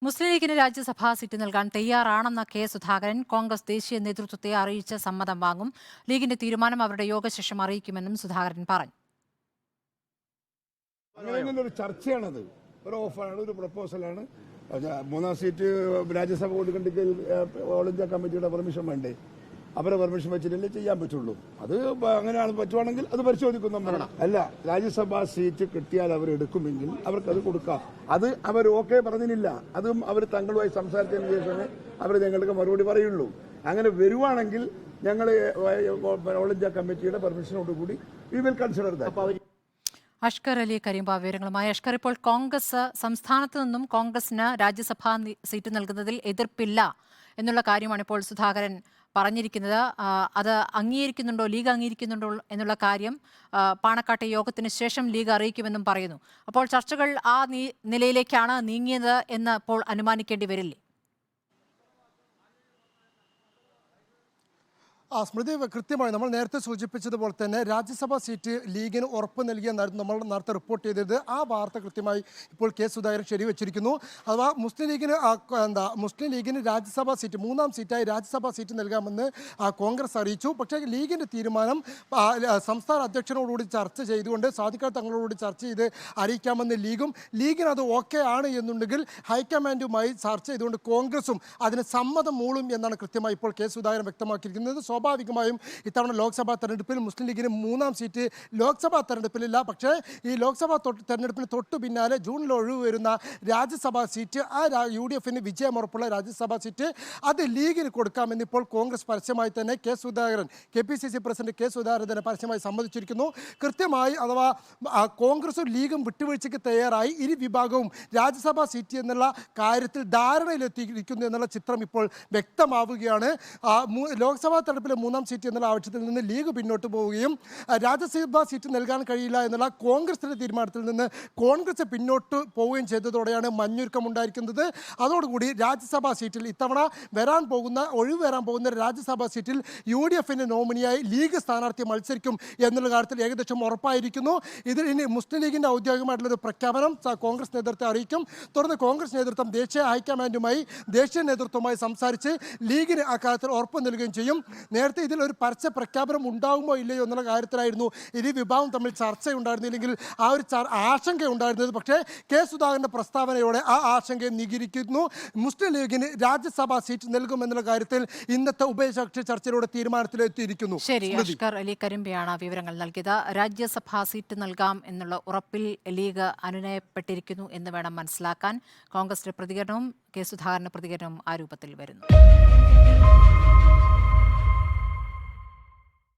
മുസ്ലിം ലീഗിന് രാജ്യസഭാ സീറ്റ് നൽകാൻ തയ്യാറാണെന്ന കെ സുധാകരൻ കോൺഗ്രസ് ദേശീയ നേതൃത്വത്തെ അറിയിച്ച് സമ്മതം വാങ്ങും. ലീഗിന്റെ തീരുമാനം അവരുടെ യോഗശേഷം അറിയിക്കുമെന്നും സുധാകരൻ പറഞ്ഞു. ഒരു ചർച്ചയാണത്, ഒരു ഓഫറാണ്, ഒരു പ്രപ്പോസലാണ്. മൂന്നാം സീറ്റ് രാജ്യസഭ കൊടുക്കണ്ടെങ്കിൽ ഓൾ ഇന്ത്യ കമ്മിറ്റിയുടെ പെർമിഷൻ വേണ്ടേ? അവരെ പെർമിഷൻ വെച്ചിട്ടല്ലേ ചെയ്യാൻ പറ്റുള്ളൂ. അത് അങ്ങനെയാണ് പറ്റുവാണെങ്കിൽ അത് പരിശോധിക്കുന്നു. അല്ല, രാജ്യസഭാ സീറ്റ് കിട്ടിയാൽ അവർ എടുക്കുമെങ്കിൽ അവർക്ക് അത് കൊടുക്കാം. അത് അവർ ഓക്കെ പറഞ്ഞില്ല. അതും അവർ തങ്ങളുമായി സംസാരിച്ചതിന് ശേഷമേ അവർ ഞങ്ങൾക്ക് മറുപടി പറയുള്ളൂ. അങ്ങനെ വരുവാണെങ്കിൽ ഞങ്ങൾ ഓൾ ഇന്ത്യ കമ്മിറ്റിയുടെ പെർമിഷനോടുകൂടി we will consider that. Ashkar Ali Karimba വിവരങ്ങളുമായി. അഷ്കർ, ഇപ്പോൾ കോൺഗ്രസ് സംസ്ഥാനത്ത് നിന്നും കോൺഗ്രസിന് രാജ്യസഭാ സീറ്റ് നൽകുന്നതിൽ എതിർപ്പില്ല എന്നുള്ള കാര്യമാണ് ഇപ്പോൾ സുധാകരൻ പറഞ്ഞിരിക്കുന്നത്. അത് അംഗീകരിക്കുന്നുണ്ടോ, ലീഗ് അംഗീകരിക്കുന്നുണ്ടോ എന്നുള്ള കാര്യം പാണക്കാട്ടെ യോഗത്തിന് ശേഷം ലീഗ് അറിയിക്കുമെന്നും പറയുന്നു. അപ്പോൾ ചർച്ചകൾ ആ നിലയിലേക്കാണ് നീങ്ങിയത് എന്ന് ഇപ്പോൾ അനുമാനിക്കേണ്ടി വരില്ലേ? സ്മൃതി, കൃത്യമായി നമ്മൾ നേരത്തെ സൂചിപ്പിച്ചതുപോലെ തന്നെ രാജ്യസഭാ സീറ്റ് ലീഗിന് ഉറപ്പ് നൽകിയെന്നായിരുന്നു നമ്മൾ നേരത്തെ റിപ്പോർട്ട് ചെയ്തത്. ആ വാർത്ത കൃത്യമായി ഇപ്പോൾ കെ സുധാകരൻ ശരിവെച്ചിരിക്കുന്നു. അഥവാ മുസ്ലിം ലീഗിന് രാജ്യസഭാ സീറ്റ്, മൂന്നാം സീറ്റായി രാജ്യസഭാ സീറ്റ് നൽകാമെന്ന് കോൺഗ്രസ് അറിയിച്ചു. പക്ഷേ ലീഗിൻ്റെ തീരുമാനം സംസ്ഥാന അധ്യക്ഷനോടുകൂടി ചർച്ച ചെയ്തുകൊണ്ട് സാദിഖ് തങ്ങളോടുകൂടി ചർച്ച ചെയ്ത് അറിയിക്കാമെന്ന് ലീഗിന് അത് ഓക്കെ ആണ് എന്നുണ്ടെങ്കിൽ ഹൈക്കമാൻഡുമായി ചർച്ച ചെയ്തുകൊണ്ട് കോൺഗ്രസും അതിന് സമ്മതം മൂളും എന്നാണ് കൃത്യമായി ഇപ്പോൾ കെ സുധാകരൻ വ്യക്തമാക്കിയിരിക്കുന്നത്. സ്വാഭാവികമായും ഇത്തവണ ലോക്സഭാ തെരഞ്ഞെടുപ്പിൽ മുസ്ലിം ലീഗിന് മൂന്നാം സീറ്റ് ലോക്സഭാ തെരഞ്ഞെടുപ്പിലില്ല. പക്ഷേ ഈ ലോക്സഭാ തെരഞ്ഞെടുപ്പിന് തൊട്ടു പിന്നാലെ ജൂണിൽ ഒഴിവ് വരുന്ന രാജ്യസഭാ സീറ്റ്, UDFന് വിജയമുറപ്പുള്ള രാജ്യസഭാ സീറ്റ് അത് ലീഗിന് കൊടുക്കാമെന്നിപ്പോൾ കോൺഗ്രസ് പരസ്യമായി തന്നെ KPCC പ്രസിഡന്റ് കെ സുധാകരൻ തന്നെ പരസ്യമായി സമ്മതിച്ചിരിക്കുന്നു. കൃത്യമായി അഥവാ കോൺഗ്രസും ലീഗും വിട്ടുവീഴ്ചയ്ക്ക് തയ്യാറായി ഇരു വിഭാഗവും രാജ്യസഭാ സീറ്റ് എന്നുള്ള കാര്യത്തിൽ ധാരണയിലെത്തിയിരിക്കുന്നു എന്നുള്ള ചിത്രം ഇപ്പോൾ വ്യക്തമാവുകയാണ്. ലോക്സഭാ തെരഞ്ഞെടുപ്പിലെ മൂന്നാം സീറ്റ് എന്നുള്ള ആവശ്യത്തിൽ നിന്ന് ലീഗ് പിന്നോട്ട് പോവുകയും രാജ്യസഭാ സീറ്റ് നൽകാൻ കഴിയില്ല എന്നുള്ള കോൺഗ്രസിന്റെ തീരുമാനത്തിൽ നിന്ന് കോൺഗ്രസ് പിന്നോട്ട് പോവുകയും ചെയ്തതോടെയാണ് മഞ്ഞുരുക്കമുണ്ടായിരിക്കുന്നത്. അതോടുകൂടി രാജ്യസഭാ സീറ്റിൽ ഇത്തവണ ഒഴിവ് വരാൻ പോകുന്ന രാജ്യസഭാ സീറ്റിൽ UDFന്റെ നോമിനിയായി ലീഗ് സ്ഥാനാർത്ഥി മത്സരിക്കും എന്നുള്ള കാര്യത്തിൽ ഏകദേശം ഉറപ്പായിരിക്കുന്നു. ഇതിൽ ഇനി മുസ്ലിം ലീഗിന്റെ ഔദ്യോഗികമായിട്ടുള്ളൊരു പ്രഖ്യാപനം കോൺഗ്രസ് നേതൃത്വത്തെ അറിയിക്കും. തുടർന്ന് കോൺഗ്രസ് നേതൃത്വം ദേശീയ ഹൈക്കമാൻഡുമായി ദേശീയ നേതൃത്വവുമായി സംസാരിച്ച് ലീഗിന് അക്കാര്യത്തിൽ ഉറപ്പ് നൽകുകയും ചെയ്യും. നേരത്തെ ഇതിൽ ഒരു പരസ്യ പ്രഖ്യാപനം ഉണ്ടാകുമോ ഇല്ലയോ എന്നുള്ള കാര്യത്തിലായിരുന്നു ഇരു വിഭാഗം തമ്മിൽ ചർച്ചയുണ്ടായിരുന്നില്ലെങ്കിൽ ആ ഒരു ആശങ്ക ഉണ്ടായിരുന്നത്. പക്ഷേ കെ സുധാകരന്റെ പ്രസ്താവനയോടെ ആ ആശങ്കയെ നികിരിക്കുന്നു. മുസ്ലിം ലീഗിന് രാജ്യസഭാ സീറ്റ് നൽകുമെന്നുള്ള കാര്യത്തിൽ ഇന്നത്തെ ഉഭയകക്ഷി ചർച്ചയിലൂടെ തീരുമാനത്തിലെത്തിയിരിക്കുന്നു. ശരി, അഷ്കർ അലി കരിമ്പയാണ് വിവരങ്ങൾ നൽകിയത്. രാജ്യസഭാ സീറ്റ് നൽകാം എന്നുള്ള ഉറപ്പിൽ ലീഗ് അനുനയപ്പെട്ടിരിക്കുന്നു എന്ന് വേണം മനസ്സിലാക്കാൻ. കോൺഗ്രസിന്റെ പ്രതികരണവും കെ സുധാകരന്റെ പ്രതികരണവും ആ രൂപത്തിൽ വരുന്നു.